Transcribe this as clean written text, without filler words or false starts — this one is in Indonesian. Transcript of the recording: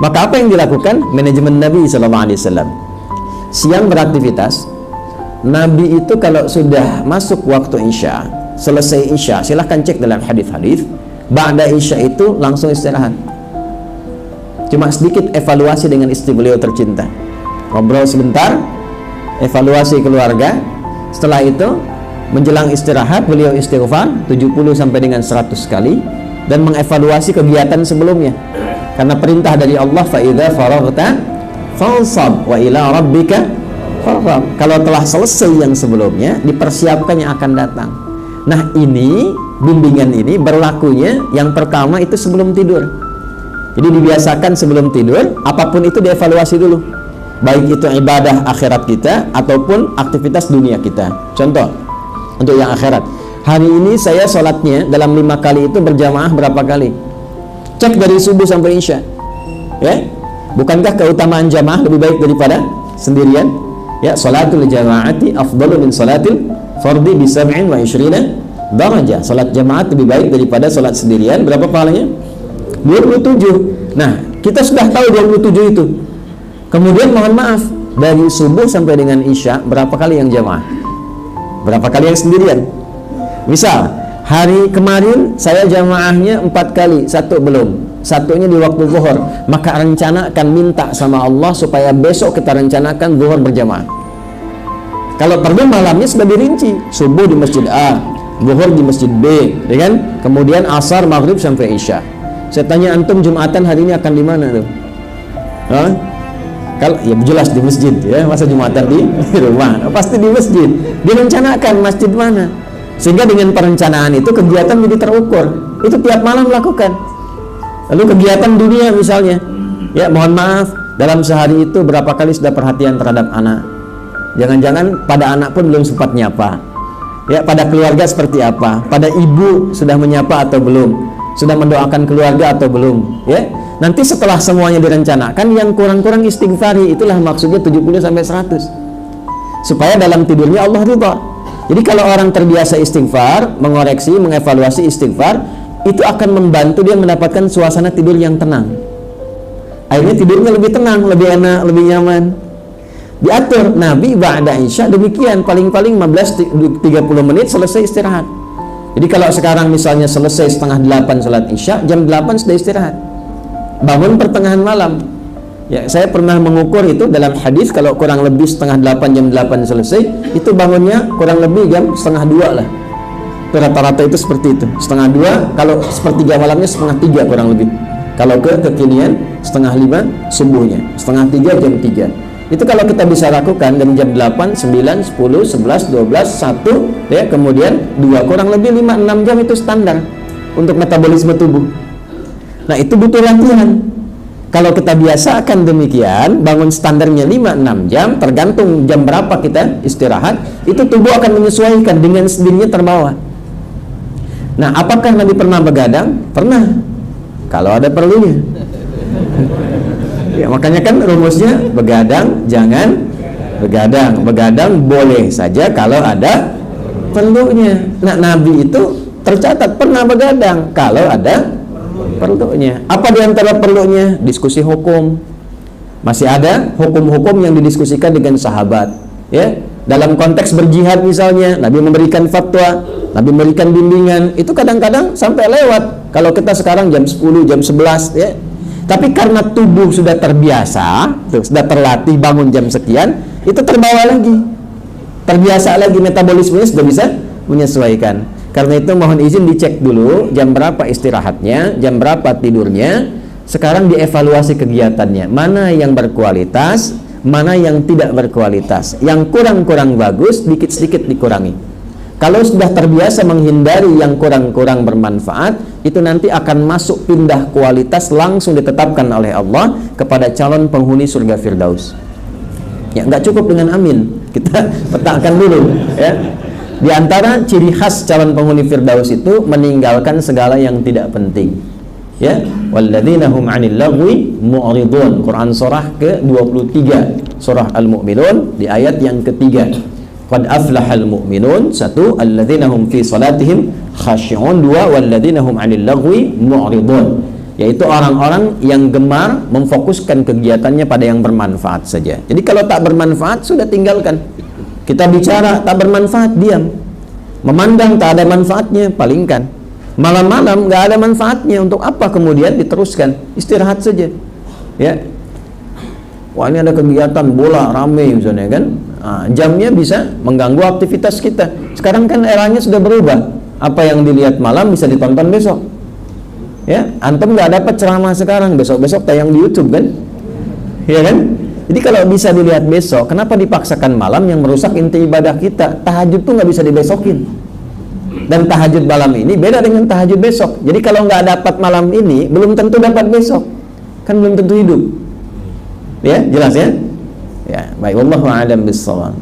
Maka apa yang dilakukan manajemen Nabi SAW? Siang beraktivitas. Nabi itu kalau sudah masuk waktu Isya, selesai Isya, silahkan cek dalam hadis-hadis, ba'da Isya itu langsung istirahat. Cuma sedikit evaluasi dengan istri beliau tercinta, ngobrol sebentar, evaluasi keluarga. Setelah itu menjelang istirahat beliau istighfar 70 sampai dengan 100 kali dan mengevaluasi kegiatan sebelumnya. Karena perintah dari Allah, fa idza faraghta fansab wa ila rabbika farghab. Kalau telah selesai yang sebelumnya, dipersiapkan yang akan datang. Nah, ini bimbingan ini berlakunya yang pertama itu sebelum tidur. Jadi dibiasakan sebelum tidur, apapun itu dievaluasi dulu. Baik itu ibadah akhirat kita ataupun aktivitas dunia kita. Contoh, untuk yang akhirat, hari ini saya sholatnya dalam 5 kali itu berjamaah berapa kali? Cek dari subuh sampai isya, ya. Bukankah keutamaan jamaah lebih baik daripada sendirian? Ya, sholatul jamaati afdalu min sholatil fardi bi 27 darajah. Salat jamaah lebih baik daripada salat sendirian. Berapa pahalanya? 27. Nah, kita sudah tahu 27 itu. Kemudian mohon maaf, dari subuh sampai dengan isya berapa kali yang jamaah? Berapa kali yang sendirian? Misal, hari kemarin saya jamaahnya 4 kali, satu belum. Satunya di waktu zuhur. Maka rencanakan, minta sama Allah supaya besok kita rencanakan zuhur berjamaah. Kalau perlu malamnya sudah dirinci, subuh di masjid A, zuhur di masjid B, ya kan? Kemudian asar, maghrib sampai isya. Saya tanya antum Jumatan hari ini akan di mana tuh? Hah? Kalau ya jelas di masjid, ya. Masa Jumatan di rumah? Pasti di masjid. Direncanakan masjid mana? Sehingga dengan perencanaan itu kegiatan jadi terukur. Itu tiap malam lakukan. Lalu kegiatan dunia misalnya, ya mohon maaf, dalam sehari itu berapa kali sudah perhatian terhadap anak? Jangan-jangan pada anak pun belum sempat nyapa. Ya, pada keluarga seperti apa? Pada ibu sudah menyapa atau belum? Sudah mendoakan keluarga atau belum? Ya, nanti setelah semuanya direncanakan, yang kurang-kurang istighfari, itulah maksudnya 70 sampai 100. Supaya dalam tidurnya Allah ridha. Jadi kalau orang terbiasa istighfar, mengoreksi, mengevaluasi istighfar, itu akan membantu dia mendapatkan suasana tidur yang tenang. Akhirnya tidurnya lebih tenang, lebih enak, lebih nyaman. Diatur Nabi ba'da isya demikian, paling-paling 15-30 menit selesai istirahat. Jadi kalau sekarang misalnya selesai setengah 8 salat isya, jam 8 sudah istirahat. Bangun pertengahan malam. Ya, saya pernah mengukur itu dalam hadis, kalau kurang lebih setengah 8, jam 8 selesai, itu bangunnya kurang lebih jam setengah 2 lah. Rata-rata itu seperti itu, setengah 2. Kalau sepertiga malamnya setengah 3 kurang lebih. Kalau kekinian setengah 5 subuhnya, setengah 3 jam 3. Itu kalau kita bisa lakukan dari jam 8, 9, 10, 11, 12, 1, ya, kemudian 2, kurang lebih 5-6 jam itu standar untuk metabolisme tubuh. Nah, itu butuh latihan. Kalau kita biasakan demikian, bangun standarnya 5-6 jam, tergantung jam berapa kita istirahat, itu tubuh akan menyesuaikan, dengan sendirinya terbawa. Nah, apakah Nabi pernah begadang? Pernah, kalau ada perlunya. Ya, makanya kan rumusnya begadang jangan begadang. Begadang boleh saja kalau ada perlunya. Nah, Nabi itu tercatat pernah begadang kalau ada perlunya. Apa diantara perlunya? Diskusi hukum. Masih ada hukum-hukum yang didiskusikan dengan sahabat, ya. Dalam konteks berjihad misalnya, Nabi memberikan fatwa, Nabi memberikan bimbingan. Itu kadang-kadang sampai lewat. Kalau kita sekarang jam 10, jam 11, ya. Tapi karena tubuh sudah terbiasa, sudah terlatih bangun jam sekian, itu terbawa lagi, terbiasa lagi, metabolismenya sudah bisa menyesuaikan. Karena itu mohon izin dicek dulu jam berapa istirahatnya, jam berapa tidurnya. Sekarang dievaluasi kegiatannya, mana yang berkualitas, mana yang tidak berkualitas. Yang kurang-kurang bagus, dikit-sedikit dikurangi. Kalau sudah terbiasa menghindari yang kurang-kurang bermanfaat, itu nanti akan masuk pindah kualitas, langsung ditetapkan oleh Allah kepada calon penghuni surga Firdaus. Ya, nggak cukup dengan amin, kita petakan dulu, ya. Di antara ciri khas calon penghuni Firdaus itu meninggalkan segala yang tidak penting. Ya, walladzina hum 'anil lagwi mu'ridun. Quran surah ke-23, surah Al-Mu'minun di ayat yang ketiga. Qad aflahal mu'minun, 1, alladzina hum fi salatihim khashi'un, 2, walladzina hum 'anil lagwi mu'ridun. yaitu orang-orang yang gemar memfokuskan kegiatannya pada yang bermanfaat saja. Jadi kalau tak bermanfaat, sudah tinggalkan. Kita bicara tak bermanfaat, diam. Memandang tak ada manfaatnya, palingkan. Malam-malam nggak ada manfaatnya, untuk apa kemudian diteruskan? Istirahat saja. Ya, wah ini ada kegiatan bola rame misalnya kan, jamnya bisa mengganggu aktivitas kita. Sekarang kan eranya sudah berubah, apa yang dilihat malam bisa ditonton besok. Ya, antum nggak dapat ceramah sekarang, besok-besok tayang di YouTube kan, ya kan? Jadi kalau bisa dilihat besok, kenapa dipaksakan malam yang merusak inti ibadah kita? Tahajud tuh nggak bisa dibesokin, dan tahajud malam ini beda dengan tahajud besok. Jadi kalau nggak dapat malam ini, belum tentu dapat besok, kan belum tentu hidup. Ya, jelas ya? Ya, baik. Wallahu a'lam bishawab.